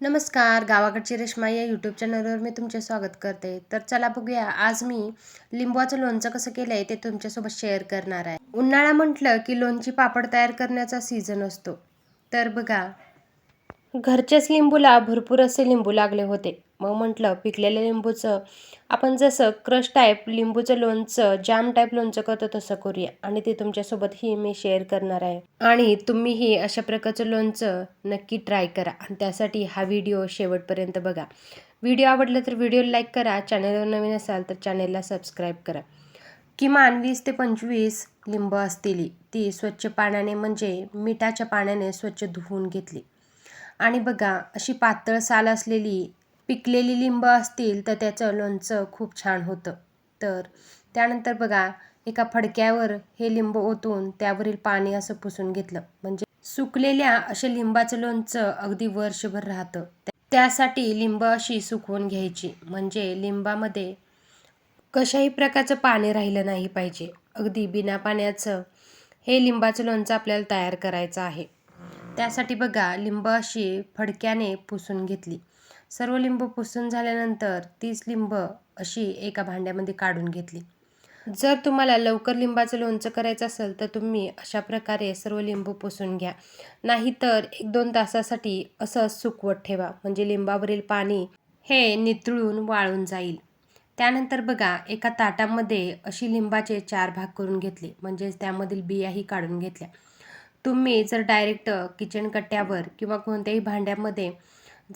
नमस्कार, गावाकडची रेश्मा या यूट्यूब चॅनलवर मी तुमचे स्वागत करते. तर चला बघूया, आज मी लिंबूचं लोणचं कसं केलं आहे ते तुमच्यासोबत शेअर करणार आहे. उन्हाळा म्हटलं की लोणची पापड तयार करण्याचा सीझन असतो. तर बघा, घरच्याच लिंबूला भरपूर असे लिंबू लागले होते. मग म्हटलं पिकलेल्या लिंबूचं आपण जसं क्रश टाईप लिंबूचं लोणचं, जाम टाईप लोणचं करतो तसं करूया आणि ते तुमच्यासोबतही मी शेअर करणार आहे. आणि तुम्हीही अशा प्रकारचं लोणचं नक्की ट्राय करा आणि त्यासाठी हा व्हिडिओ शेवटपर्यंत बघा. व्हिडिओ आवडला तर व्हिडिओला लाईक करा, चॅनलवर नवीन असाल तर चॅनलला सबस्क्राईब करा. किमान 20 ते 25 लिंबं असतील. ती स्वच्छ पाण्याने म्हणजे मिठाच्या पाण्याने स्वच्छ धुवून घेतली. आणि बघा, अशी पातळ साल असलेली पिकलेली लिंबं असतील तर त्याचं लोणचं खूप छान होतं. तर त्यानंतर बघा, एका फडक्यावर हे लिंबू ओतून त्यावरील पाणी असं पुसून घेतलं. म्हणजे सुकलेल्या अशा लिंबाचं लोणचं अगदी वर्षभर राहतं. त्यासाठी लिंबं अशी सुकवून घ्यायची, म्हणजे लिंबामध्ये कशाही प्रकारचं पाणी राहिलं नाही पाहिजे. अगदी बिना पाण्याचं हे लिंबाचं लोणचं आपल्याला तयार करायचं आहे. त्यासाठी बघा, लिंबं अशी फडक्याने पुसून घेतली. सर्व लिंबू पुसून झाल्यानंतर 30 लिंबं अशी एका भांड्यामध्ये काढून घेतली. जर तुम्हाला लवकर लिंबाचं लोणचं करायचं असेल तर तुम्ही अशा प्रकारे सर्व लिंबू पुसून घ्या. नाहीतर 1-2 तासासाठी असं सुकवत ठेवा, म्हणजे लिंबावरील पाणी हे निथळून वाळून जाईल. त्यानंतर बघा, एका ताटामध्ये अशी लिंबाचे 4 भाग करून घेतले, म्हणजे त्यामधील बियाही काढून घेतल्या. तुम्ही जर डायरेक्ट किचन कट्ट्यावर किंवा कोणत्याही भांड्यामध्ये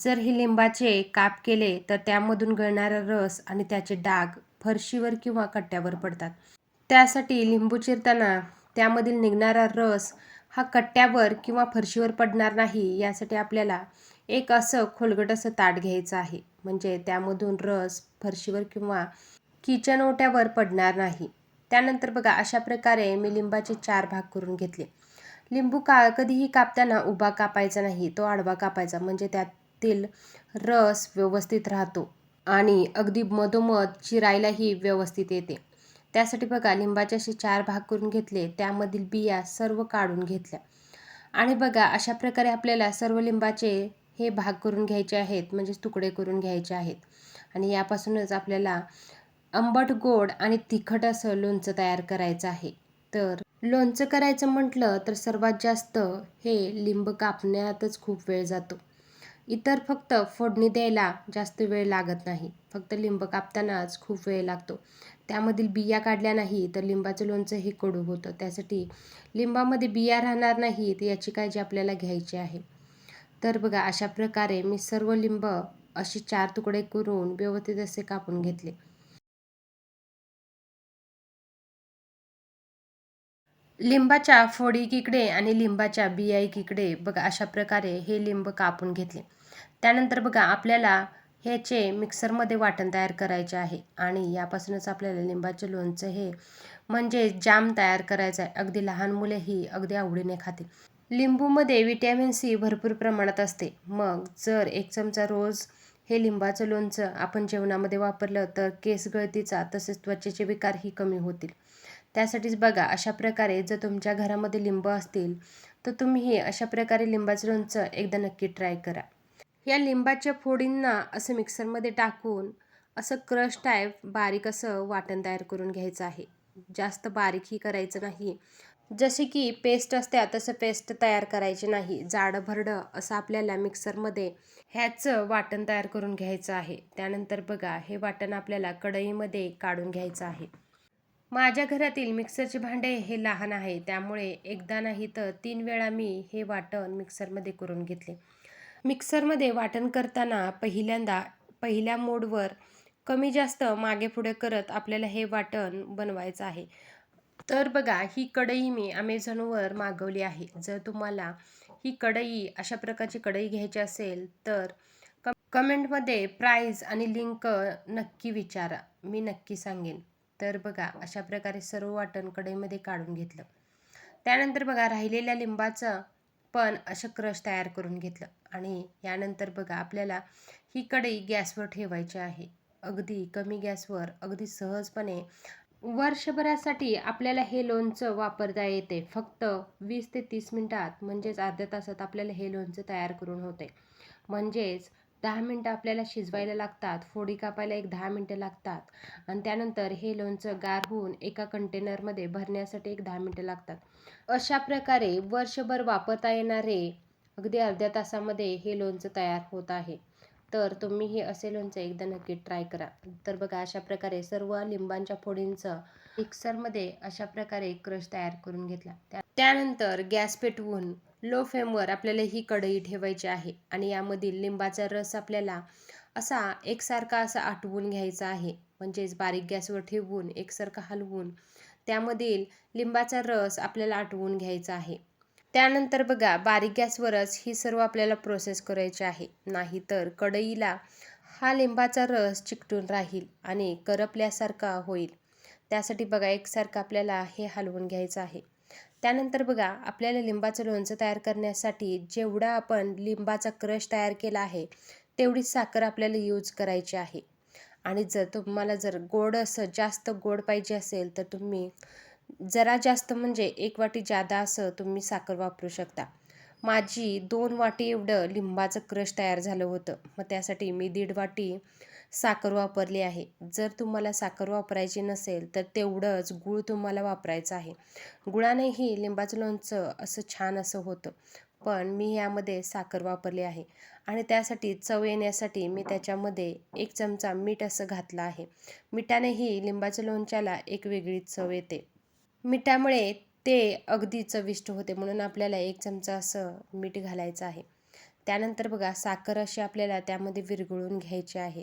जर हे लिंबाचे काप केले तर त्यामधून गळणारा रस आणि त्याचे डाग फरशीवर किंवा कट्ट्यावर पडतात. त्यासाठी लिंबू चिरताना त्यामधील निघणारा रस हा कट्ट्यावर किंवा फरशीवर पडणार नाही, यासाठी आपल्याला एक असं खोलगट असं ताट घ्यायचं आहे, म्हणजे त्यामधून रस फरशीवर किंवा किचन ओट्यावर पडणार नाही. त्यानंतर बघा, अशा प्रकारे मी लिंबाचे 4 भाग करून घेतले. लिंबू कधीही कापताना उभा कापायचा नाही, तो आडवा कापायचा, म्हणजे त्यातील रस व्यवस्थित राहतो आणि अगदी मधोमध चिरायलाही व्यवस्थित येते. त्यासाठी बघा, लिंबाचे असे 4 भाग करून घेतले, त्यामधील बिया सर्व काढून घेतल्या. आणि बघा, अशा प्रकारे आपल्याला सर्व लिंबाचे हे भाग करून घ्यायचे आहेत, म्हणजे तुकडे करून घ्यायचे आहेत. आणि यापासूनच आपल्याला आंबट गोड आणि तिखट असं लोणचं तयार करायचं आहे. तर लोणचं करायचं म्हटलं तर सर्वात जास्त हे लिंब कापण्यातच खूप वेळ जातो. इतर फक्त फोडणी द्यायला जास्त वेळ लागत नाही, फक्त लिंब कापतानाच खूप वेळ लागतो. त्यामधील बिया काढल्या नाही तर लिंबाचं लोणचं हे कडू होतं. त्यासाठी लिंबामध्ये बिया राहणार नाहीत याची काळजी आपल्याला घ्यायची आहे. तर बघा, अशा प्रकारे मी सर्व लिंब अशी 4 तुकडे करून व्यवस्थित असे कापून घेतले. लिंबाच्या फोडी एकीकडे आणि लिंबाच्या बिया एकीकडे बघा, अशा प्रकारे हे लिंब कापून घेतले. त्यानंतर बघा, आपल्याला ह्याचे मिक्सरमध्ये वाटण तयार करायचे आहे आणि यापासूनच आपल्याला लिंबाचे लोणचं हे म्हणजे जाम तयार करायचं आहे. अगदी लहान मुलेही अगदी आवडीने खातील. लिंबूमध्ये व्हिटॅमिन सी भरपूर प्रमाणात असते. मग जर 1 चमचा रोज हे लिंबाचं लोणचं आपण जेवणामध्ये वापरलं तर केस गळतीचा तसेच त्वचेचे विकारही कमी होतील. त्यासाठीच बघा, अशा प्रकारे जर तुमच्या घरामध्ये लिंब असतील तर तुम्ही अशा प्रकारे लिंबाचं लोणचं एकदा नक्की ट्राय करा. या लिंबाच्या फोडींना असं मिक्सरमध्ये टाकून असं क्रश टाईप बारीक असं वाटण तयार करून घ्यायचं आहे. जास्त बारीकही करायचं नाही, जसे की पेस्ट असते तसं पेस्ट तयार करायची नाही. जाडभरडं असं आपल्याला मिक्सरमध्ये ह्याचं वाटण तयार करून घ्यायचं आहे. त्यानंतर बघा, हे वाटण आपल्याला कढईमध्ये काढून घ्यायचं आहे. माझ्या घरातील मिक्सरचे भांडे हे लहान आहे, त्यामुळे एकदा नाही तर 3 वेळा मी हे वाटण मिक्सरमध्ये करून घेतले. मिक्सरमध्ये वाटण करताना पहिल्या मोडवर कमी जास्त मागे पुढे करत आपल्याला हे वाटण बनवायचं आहे. तर बघा, ही कढई मी Amazonवर मागवली आहे. जर तुम्हाला ही कढई अशा प्रकारची कढई घ्यायची असेल तर कमेंटमध्ये प्राईस आणि लिंक नक्की विचारा, मी नक्की सांगेन. तर बघा, अशा प्रकारे सर्व वाटण कढईमध्ये काढून घेतलं. त्यानंतर बघा, राहिलेल्या लिंबाचं पण असं क्रश तयार करून घेतलं आणि यानंतर बघा, आपल्याला ही कढई गॅसवर ठेवायची आहे. अगदी कमी गॅसवर अगदी सहजपणे वर्षभरासाठी आपल्याला हे लोणचं वापरता येते. फक्त 20 ते 30 मिनिटात, म्हणजेच अर्ध्या तासात आपल्याला हे लोणचं तयार करून होते. म्हणजेच 10 मिनटं आपल्याला शिजवायला लागतात, फोडी कापायला एक 10 मिनटं लागतात आणि त्यानंतर हे लोणचं गार होऊन एका कंटेनरमध्ये भरण्यासाठी एक 10 मिनटं लागतात. अशा प्रकारे वर्षभर वापरता येणारे अगदी अर्ध्या तासामध्ये हे लोणचं तयार होत आहे. तर तुम्हीही असे लोणचं एकदा नक्की ट्राय करा. तर बघा, अशा प्रकारे सर्व लिंबांच्या फोडींचं मिक्सरमध्ये अशा प्रकारे क्रश तयार करून घेतला. त्यानंतर गॅस पेटवून लो फ्लेमवर आपल्याला ही कढई ठेवायची आहे आणि यामधील लिंबाचा रस आपल्याला असा एकसारखा असा आटवून घ्यायचा आहे. म्हणजेच बारीक गॅसवर ठेवून एकसारखा हलवून त्यामधील लिंबाचा रस आपल्याला आटवून घ्यायचा आहे. त्यानंतर बघा, बारीक गॅसवरच ही सर्व आपल्याला प्रोसेस करायची आहे. नाहीतर कढईला हा लिंबाचा रस चिकटून राहील आणि करपल्यासारखा होईल. त्यासाठी बघा, एकसारखं आपल्याला हे हलवून घ्यायचं आहे. त्यानंतर बघा, आपल्याला लिंबाचं लोणचं तयार करण्यासाठी जेवढा आपण लिंबाचा क्रश तयार केला आहे तेवढीच साखर आपल्याला यूज करायची आहे. आणि जर तुम्हाला गोड असं जास्त गोड पाहिजे असेल तर तुम्ही जरा जास्त म्हणजे 1 वाटी जादा असं तुम्ही साखर वापरू शकता. माझी 2 वाटी एवढं लिंबाचं क्रश तयार झालं होतं. मग त्यासाठी मी 1.5 वाटी साखर वापरली आहे. जर तुम्हाला साखर वापरायची नसेल तर तेवढंच गूळ तुम्हाला वापरायचं आहे. गुळानेही लिंबाचं लोणचं असं छान असं होतं. पण मी यामध्ये साखर वापरली आहे आणि त्यासाठी चव येण्यासाठी मी त्याच्यामध्ये 1 चमचा मीठ असं घातलं आहे. मिठानेही लिंबाच्या लोणच्याला एक वेगळीच चव येते. मिठामुळे ते अगदी चविष्ट होते, म्हणून आपल्याला 1 चमचा असं मीठ घालायचं आहे. त्यानंतर बघा, साखर अशी आपल्याला त्यामध्ये विरघळून घ्यायची आहे.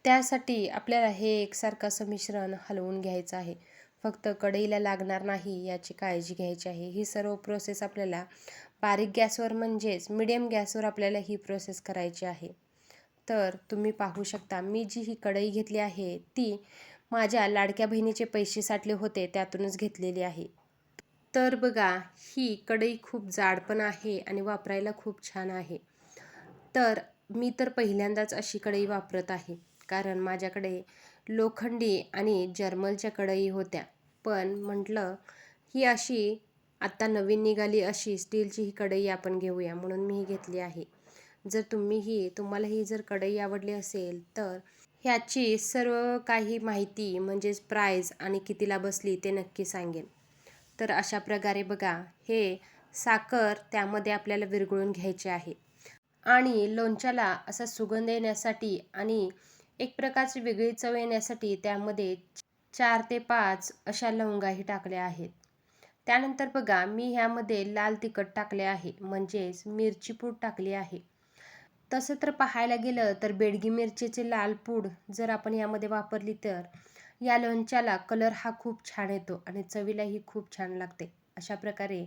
त्यासाठी आपल्याला हे एकसारखं असं मिश्रण हलवून घ्यायचं आहे. फक्त कढईला लागणार नाही याची काळजी घ्यायची आहे. ही सर्व प्रोसेस आपल्याला बारीक गॅसवर म्हणजेच मिडियम गॅसवर आपल्याला ही प्रोसेस करायची आहे. तर तुम्ही पाहू शकता, मी जी ही कढई घेतली आहे ती माझ्या लाडक्या बहिणीचे पैसे साठले होते त्यातूनच घेतलेली आहे. तर बघा, ही कढई खूप जाड पण आहे आणि वापरायला खूप छान आहे. तर मी तर पहिल्यांदाच अशी कढई वापरत आहे, कारण माझ्याकडे लोखंडी आणि जर्मलच्या कढई होत्या. पण म्हटलं ही अशी आत्ता नवीन निघाली अशी स्टीलची ही कढई आपण घेऊया, म्हणून मी ही घेतली आहे. जर तुम्हाला ही जर कढई आवडली असेल तर ह्याची सर्व काही माहिती म्हणजेच प्राईस आणि कितीला बसली ते नक्की सांगेन. तर अशा प्रकारे बघा, हे साखर त्यामध्ये आपल्याला विरघळून घ्यायची आहे आणि लोणच्याला असा सुगंध येण्यासाठी आणि एक प्रकारची वेगळी चव येण्यासाठी त्यामध्ये 4 ते 5 अशा लवंगाही टाकल्या आहेत. त्यानंतर बघा, मी ह्यामध्ये लाल तिखट टाकले आहे, म्हणजेच मिरची पूड टाकली आहे. तसं तर पाहायला गेलं तर बेडगी मिरचीची लाल पूड जर आपण यामध्ये वापरली तर या लोणच्याला कलर हा खूप छान येतो आणि चवीलाही खूप छान लागते. अशा प्रकारे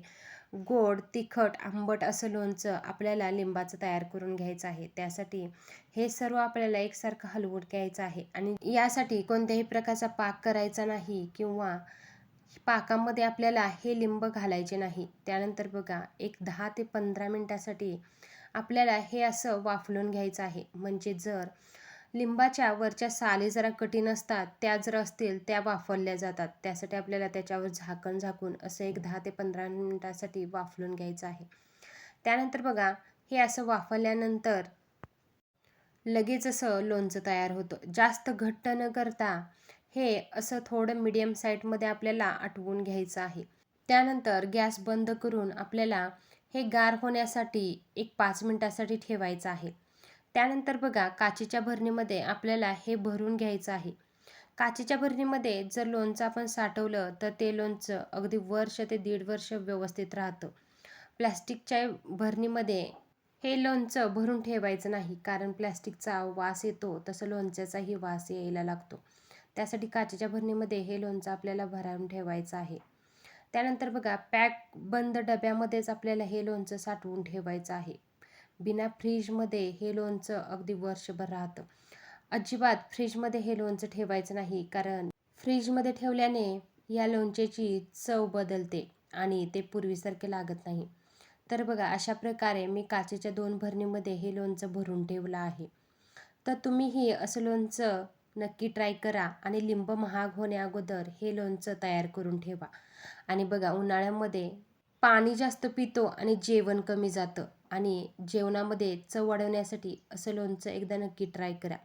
गोड, तिखट, आंबट असं लोणचं आपल्याला लिंबाचं तयार करून घ्यायचं आहे. त्यासाठी हे सर्व आपल्याला एकसारखं हलवून घ्यायचं आहे आणि यासाठी कोणत्याही प्रकारचा पाक करायचा नाही किंवा पाकामध्ये आपल्याला हे लिंब घालायचे नाही. त्यानंतर बघा, एक 10 ते 15 मिनिटासाठी आपल्याला हे असं वाफलून घ्यायचं आहे. म्हणजे जर लिंबाच्या वरच्या साली जरा कठीण असतात, त्या जर असतील त्या वाफवल्या जातात. त्यासाठी आपल्याला त्याच्यावर झाकण झाकून असं एक 10 ते 15 मिनिटासाठी वाफलून घ्यायचं आहे. त्यानंतर बघा, हे असं वाफवल्यानंतर लगेच असं लोणचं तयार होतं. जास्त घट्ट न करता हे असं थोडं मीडियम साईडमध्ये आपल्याला आटवून घ्यायचं आहे. त्यानंतर गॅस बंद करून आपल्याला हे गार होण्यासाठी एक 5 मिनिटासाठी ठेवायचं आहे. त्यानंतर बघा, काचेच्या भरणीमध्ये आपल्याला हे भरून घ्यायचं आहे. काचेच्या भरणीमध्ये जर लोणचं आपण साठवलं तर ते लोणचं अगदी वर्ष ते 1.5 वर्ष व्यवस्थित राहतं. प्लॅस्टिकच्या भरणीमध्ये हे लोणचं भरून ठेवायचं नाही, कारण प्लॅस्टिकचा वास येतो तसं लोणच्याचाही वास यायला लागतो. त्यासाठी काचेच्या भरणीमध्ये हे लोणचं आपल्याला भरून ठेवायचं आहे. त्यानंतर बघा, पॅक बंद डब्यामध्येच आपल्याला हे लोणचं साठवून ठेवायचं आहे. बिना फ्रीजमध्ये हे लोणचं अगदी वर्षभर राहतं. अजिबात फ्रीजमध्ये हे लोणचं ठेवायचं नाही, कारण फ्रीजमध्ये ठेवल्याने या लोणच्याची चव बदलते आणि ते पूर्वीसारखे लागत नाही. तर बघा, अशा प्रकारे मी काचेच्या 2 भरणीमध्ये हे लोणचं भरून ठेवलं आहे. तर तुम्हीही असं लोणचं नक्की ट्राय करा आणि लिंब महाग होण्याअगोदर हे लोणचं तयार करून ठेवा. आणि बघा, उन्हाळ्यामध्ये पाणी जास्त पितो आणि जेवण कमी जातं आणि जेवणामध्ये चव वाढवण्यासाठी असं लोणचं एकदा नक्की ट्राय करा.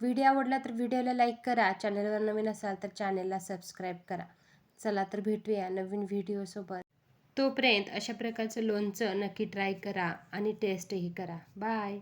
व्हिडिओ आवडला तर व्हिडिओला लाईक करा. चॅनलवर नवीन असाल तर चॅनलला सबस्क्राईब करा. चला तर भेटूया नवीन व्हिडिओसोबत. तोपर्यंत अशा प्रकारचं लोणचं नक्की ट्राय करा आणि टेस्टही करा. बाय.